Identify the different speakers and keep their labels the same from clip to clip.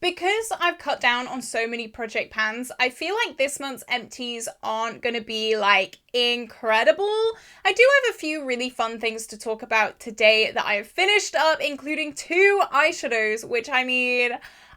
Speaker 1: Because I've cut down on so many project pans, I feel like this month's empties aren't going to be like incredible. I do have a few really fun things to talk about today that I have finished up, including 2 eyeshadows, which I mean,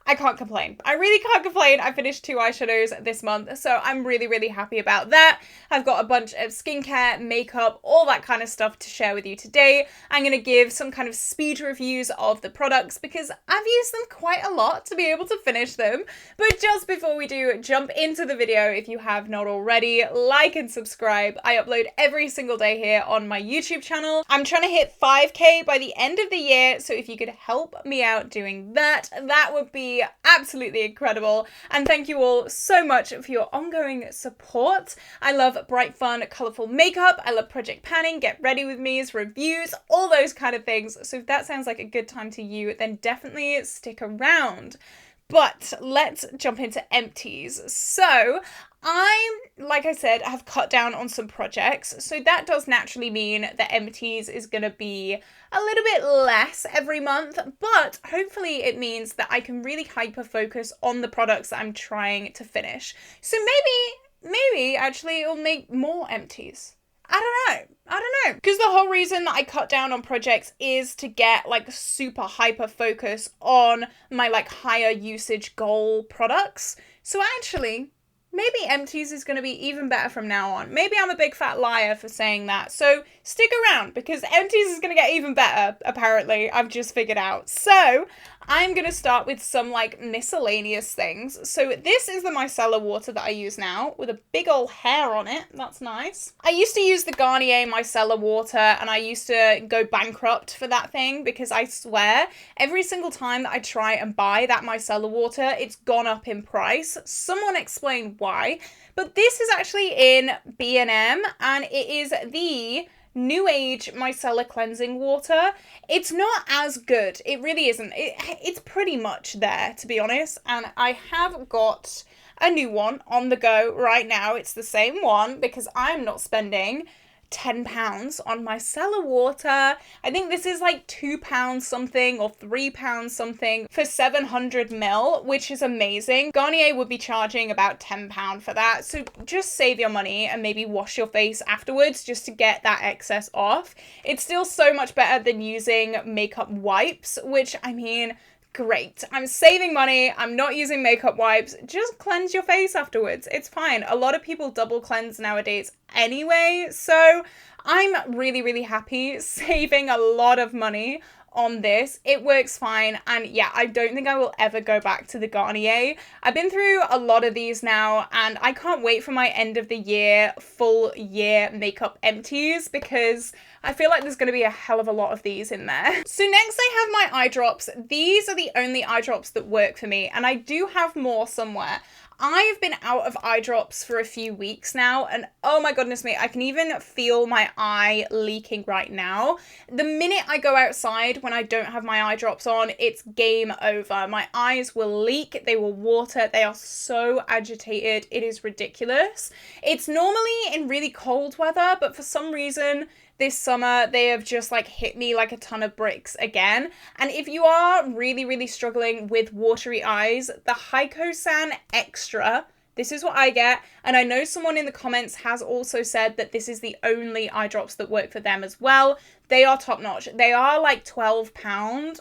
Speaker 1: I can't complain. I really can't complain. I finished 2 eyeshadows this month, so I'm really, really happy about that. I've got a bunch of skincare, makeup, all that kind of stuff to share with you today. I'm going to give some kind of speed reviews of the products because I've used them quite a lot to be able to finish them. But just before we do jump into the video, if you have not already, like and subscribe. I upload every single day here on my YouTube channel. I'm trying to hit 5K by the end of the year, so if you could help me out doing that, that would be absolutely incredible. And thank you all so much for your ongoing support. I love bright, fun, colourful makeup. I love project panning, get ready with me's, reviews, all those kind of things. So if that sounds like a good time to you, then definitely stick around. But let's jump into empties. So like I said, have cut down on some projects. So that does naturally mean that empties is going to be a little bit less every month, but hopefully it means that I can really hyper focus on the products that I'm trying to finish. So maybe actually it'll make more empties. I don't know. Because the whole reason that I cut down on projects is to get like super hyper focus on my like higher usage goal products. So actually, maybe empties is going to be even better from now on. Maybe I'm a big fat liar for saying that. So stick around because empties is going to get even better, apparently. I've just figured out. So I'm going to start with some like miscellaneous things. So this is the micellar water that I use now with a big old hair on it. That's nice. I used to use the Garnier micellar water and I used to go bankrupt for that thing because I swear every single time that I try and buy that micellar water, it's gone up in price. Someone explain why. But this is actually in B&M and it is the New Age micellar cleansing water. It's not as good. It really isn't. It's pretty much there, to be honest. And I have got a new one on the go right now. It's the same one because I'm not spending £10 on micellar water. I think this is like £2 something or £3 something for 700ml, which is amazing. Garnier would be charging about £10 for that. So just save your money and maybe wash your face afterwards just to get that excess off. It's still so much better than using makeup wipes, which I mean, great. I'm saving money. I'm not using makeup wipes. Just cleanse your face afterwards. It's fine. A lot of people double cleanse nowadays anyway. So I'm really, really happy saving a lot of money on this. It works fine. And yeah, I don't think I will ever go back to the Garnier. I've been through a lot of these now and I can't wait for my end of the year, full year makeup empties because I feel like there's going to be a hell of a lot of these in there. So next I have my eye drops. These are the only eye drops that work for me and I do have more somewhere. I've been out of eye drops for a few weeks now and oh my goodness me, I can even feel my eye leaking right now. The minute I go outside when I don't have my eye drops on, it's game over. My eyes will leak, they will water, they are so agitated, it is ridiculous. It's normally in really cold weather, but for some reason this summer they have just like hit me like a ton of bricks again. And if you are really, really struggling with watery eyes, the Hycosan Extra, this is what I get. And I know someone in the comments has also said that this is the only eye drops that work for them as well. They are top notch. They are like £12.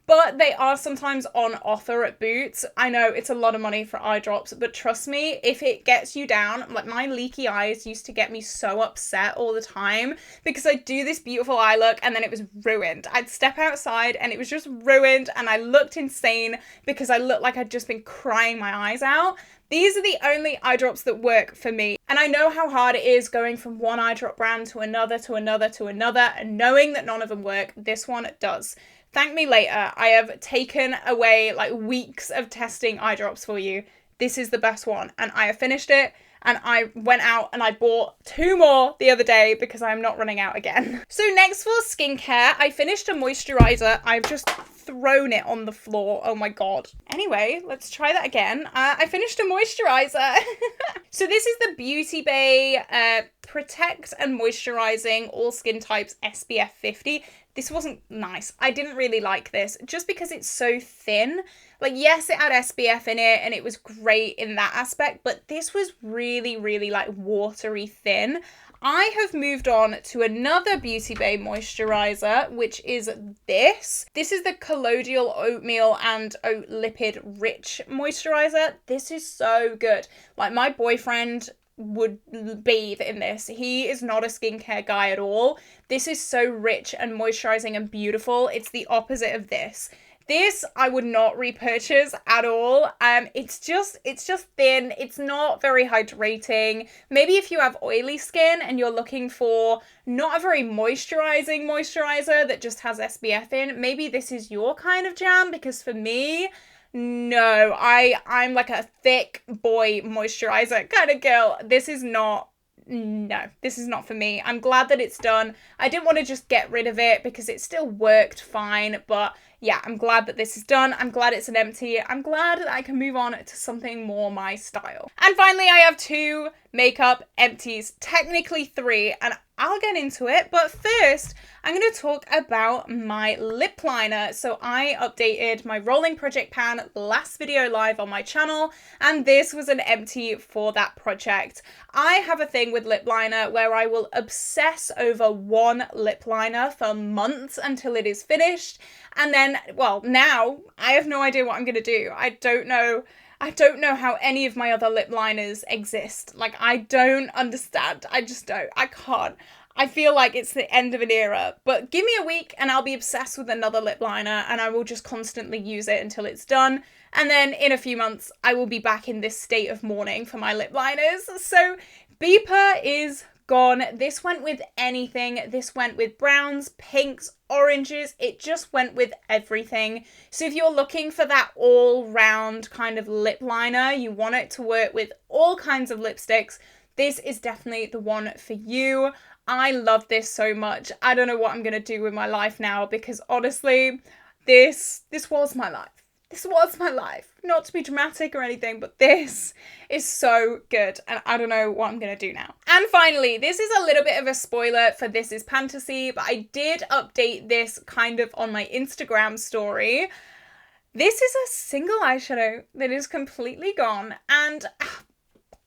Speaker 1: But they are sometimes on offer at Boots. I know it's a lot of money for eye drops, but trust me, if it gets you down, like my leaky eyes used to get me so upset all the time because I'd do this beautiful eye look and then it was ruined. I'd step outside and it was just ruined and I looked insane because I looked like I'd just been crying my eyes out. These are the only eye drops that work for me. And I know how hard it is going from one eye drop brand to another, to another, to another, and knowing that none of them work, this one does. Thank me later. I have taken away like weeks of testing eye drops for you. This is the best one. And I have finished it. And I went out and I bought 2 more the other day because I'm not running out again. So next for skincare, I finished a moisturizer. I've just thrown it on the floor. Oh my God. Anyway, let's try that again. I finished a moisturizer. So this is the Beauty Bay Protect and Moisturizing All Skin Types SPF 50. This wasn't nice. I didn't really like this just because it's so thin. Like, yes, it had SPF in it and it was great in that aspect, but this was really, really like watery thin. I have moved on to another Beauty Bay moisturizer, which is this. This is the Colloidal Oatmeal and Oat Lipid Rich Moisturizer. This is so good. Like, my boyfriend would bathe in this. He is not a skincare guy at all. This is so rich and moisturizing and beautiful. It's the opposite of this. This I would not repurchase at all. It's just thin. It's not very hydrating. Maybe if you have oily skin and you're looking for not a very moisturizing moisturizer that just has SPF in, maybe this is your kind of jam, because for me, no, I'm like a thick boy moisturizer kind of girl. This is not for me. I'm glad that it's done. I didn't want to just get rid of it because it still worked fine, but yeah, I'm glad that this is done. I'm glad it's an empty. I'm glad that I can move on to something more my style. And finally, I have 2 makeup empties, technically 3, and I'll get into it. But first, I'm going to talk about my lip liner. So I updated my rolling project pan last video live on my channel, and this was an empty for that project. I have a thing with lip liner where I will obsess over one lip liner for months until it is finished. And then, well, now I have no idea what I'm going to do. I don't know how any of my other lip liners exist. Like, I don't understand. I just don't. I can't. I feel like it's the end of an era. But give me a week and I'll be obsessed with another lip liner and I will just constantly use it until it's done. And then in a few months, I will be back in this state of mourning for my lip liners. So Beeper is gone. This went with anything. This went with browns, pinks, oranges. It just went with everything. So if you're looking for that all-round kind of lip liner, you want it to work with all kinds of lipsticks, this is definitely the one for you. I love this so much. I don't know what I'm going to do with my life now, because honestly, this was my life. This was my life. Not to be dramatic or anything, but this is so good. And I don't know what I'm going to do now. And finally, this is a little bit of a spoiler for This Is Fantasy, but I did update this kind of on my Instagram story. This is a single eyeshadow that is completely gone, and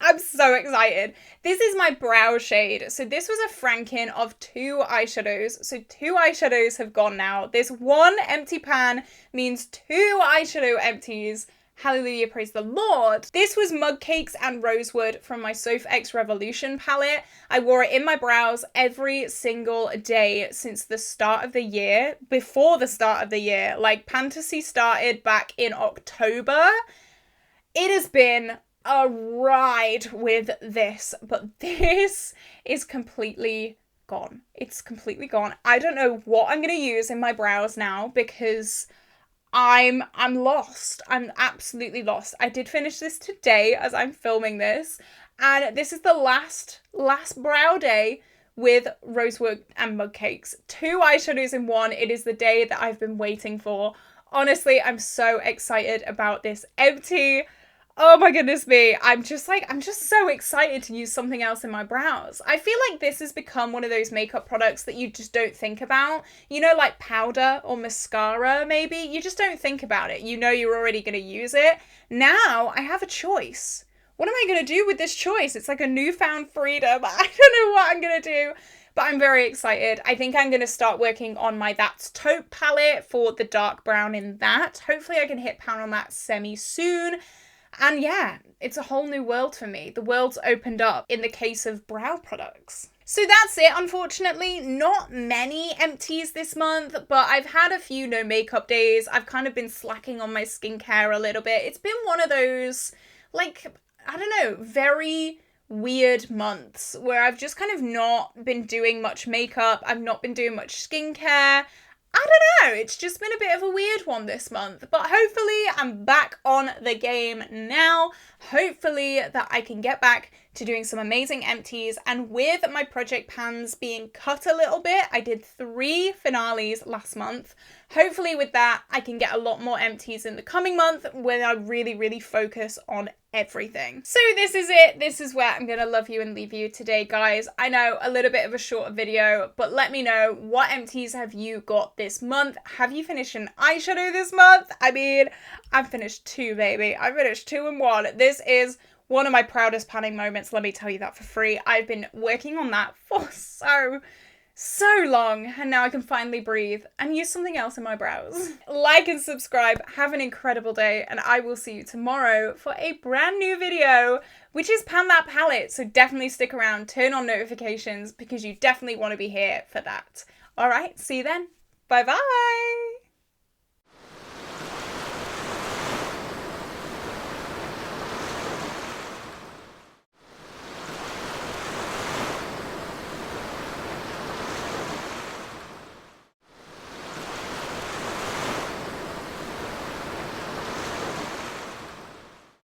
Speaker 1: I'm so excited. This is my brow shade. So this was a Franken of 2 eyeshadows. So 2 eyeshadows have gone now. This one empty pan means 2 eyeshadow empties. Hallelujah, praise the Lord. This was Mug Cakes and Rosewood from my Soph X Revolution palette. I wore it in my brows every single day since the start of the year. Before the start of the year. Like, Fantasy started back in October. It has been a ride with this, but this is completely gone. It's completely gone. I don't know what I'm going to use in my brows now, because I'm lost. I'm absolutely lost. I did finish this today as I'm filming this, and this is the last brow day with Rosewood and Mug Cakes. 2 eyeshadows in one. It is the day that I've been waiting for. Honestly, I'm so excited about this empty. Oh my goodness me. I'm just so excited to use something else in my brows. I feel like this has become one of those makeup products that you just don't think about. You know, like powder or mascara, maybe. You just don't think about it. You know you're already going to use it. Now I have a choice. What am I going to do with this choice? It's like a newfound freedom. I don't know what I'm going to do. But I'm very excited. I think I'm going to start working on my That's Taupe palette for the dark brown in that. Hopefully I can hit pan on that semi-soon. And yeah, it's a whole new world for me. The world's opened up in the case of brow products. So that's it, unfortunately. Not many empties this month, but I've had a few no makeup days. I've kind of been slacking on my skincare a little bit. It's been one of those, like, I don't know, very weird months where I've just kind of not been doing much makeup. I've not been doing much skincare. I don't know, it's just been a bit of a weird one this month, but hopefully I'm back on the game now. Hopefully that I can get back to doing some amazing empties. And with my project pans being cut a little bit, I did 3 finales last month. Hopefully with that, I can get a lot more empties in the coming month when I really focus on everything. So this is it. This is where I'm gonna love you and leave you today, guys. I know, a little bit of a shorter video, but let me know, what empties have you got this month? Have you finished an eyeshadow this month? I mean, I've finished 2, baby. I finished 2 in 1. This is one of my proudest panning moments, let me tell you that for free. I've been working on that for so long, and now I can finally breathe and use something else in my brows. Like and subscribe, have an incredible day, and I will see you tomorrow for a brand new video, which is Pan That Palette, so definitely stick around, turn on notifications, because you definitely want to be here for that. Alright, see you then. Bye bye!